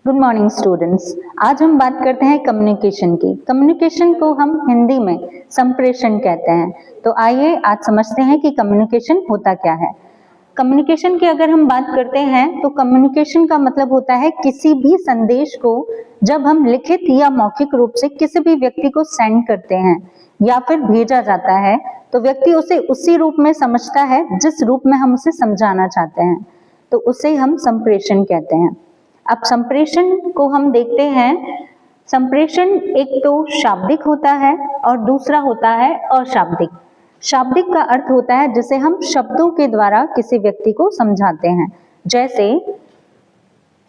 Good morning students. आज हम बात करते हैं कम्युनिकेशन की। कम्युनिकेशन को हम हिंदी में संप्रेषण कहते हैं। तो आइए आज समझते हैं कि कम्युनिकेशन होता क्या है। कम्युनिकेशन की अगर हम बात करते हैं तो कम्युनिकेशन का मतलब होता है किसी भी संदेश को जब हम लिखित या मौखिक रूप से किसी भी व्यक्ति को सेंड करते हैं या फिर भेजा जाता है तो व्यक्ति उसे उसी रूप में समझता है जिस रूप में हम उसे समझाना चाहते हैं, तो उसे हम संप्रेषण कहते हैं। अब संप्रेषण को हम देखते हैं। संप्रेषण एक तो शाब्दिक होता है और दूसरा होता है अशाब्दिक। शाब्दिक का अर्थ होता है जिसे हम शब्दों के द्वारा किसी व्यक्ति को समझाते हैं। जैसे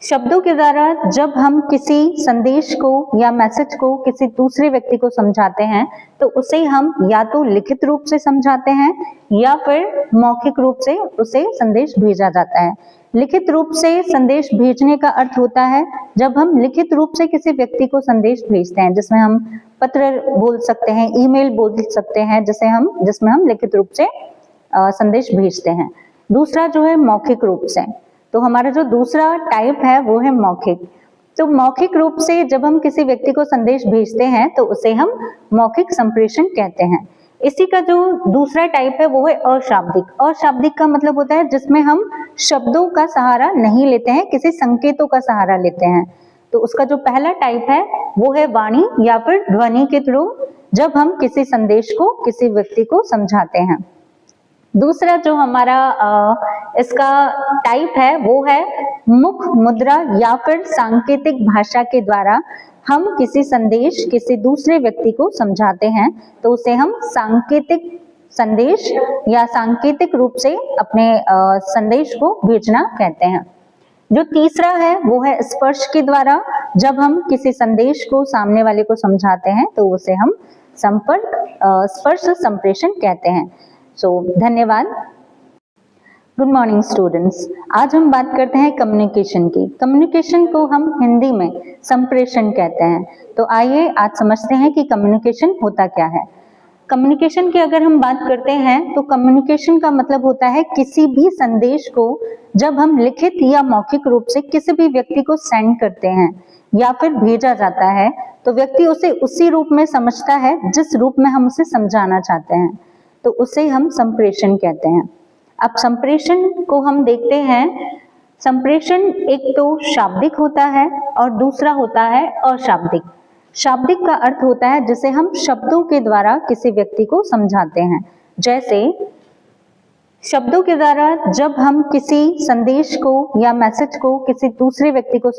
शब्दों के द्वारा जब हम किसी संदेश को या मैसेज को किसी दूसरे व्यक्ति को समझाते हैं तो उसे हम या तो लिखित रूप से समझाते हैं या फिर मौखिक रूप से उसे संदेश भेजा जाता है। लिखित रूप से संदेश भेजने का अर्थ होता है जब हम लिखित रूप से किसी व्यक्ति को संदेश भेजते हैं, जिसमें हम पत्र बोल सकते हैं, ईमेल बोल सकते हैं, जिसमें हम लिखित रूप से संदेश भेजते हैं। दूसरा जो है मौखिक रूप से, तो हमारा जो दूसरा टाइप है वो है मौखिक। तो मौखिक रूप से जब हम किसी व्यक्ति को संदेश भेजते हैं तो उसे हम मौखिक संप्रेषण कहते हैं। इसी का जो दूसरा टाइप है वो है अशाब्दिक। अशाब्दिक का मतलब होता है जिसमें हम शब्दों का सहारा नहीं लेते हैं, किसी संकेतों का सहारा लेते हैं। तो उसका जो पहला टाइप है वो है वाणी या फिर ध्वनि के थ्रू जब हम किसी संदेश को किसी व्यक्ति को समझाते हैं। दूसरा जो हमारा इसका टाइप है वो है मुख मुद्रा या फिर सांकेतिक भाषा के द्वारा हम किसी संदेश किसी दूसरे व्यक्ति को समझाते हैं तो उसे हम सांकेतिक संदेश या सांकेतिक रूप से अपने संदेश को भेजना कहते हैं। जो तीसरा है वो है स्पर्श के द्वारा जब हम किसी संदेश को सामने वाले को समझाते हैं तो उसे हम स्पर्श संप्रेषण कहते हैं। धन्यवाद। Good morning students. आज हम बात करते हैं कम्युनिकेशन की। कम्युनिकेशन को हम हिंदी में संप्रेषण कहते हैं। तो आइए आज समझते हैं कि कम्युनिकेशन होता क्या है। कम्युनिकेशन की अगर हम बात करते हैं तो कम्युनिकेशन का मतलब होता है किसी भी संदेश को जब हम लिखित या मौखिक रूप से किसी भी व्यक्ति को सेंड करते हैं या फिर भेजा जाता है तो व्यक्ति उसे उसी रूप में समझता है जिस रूप में हम उसे समझाना चाहते हैं, तो उसे हम संप्रेषण कहते हैं। अब संप्रेषण को हम देखते हैं। संप्रेषण एक तो शाब्दिक होता है और दूसरा होता है अशाब्दिक। शाब्दिक का अर्थ होता है जिसे हम शब्दों के द्वारा किसी व्यक्ति को समझाते हैं। जैसे शब्दों के द्वारा जब हम किसी संदेश को या मैसेज को किसी दूसरे व्यक्ति को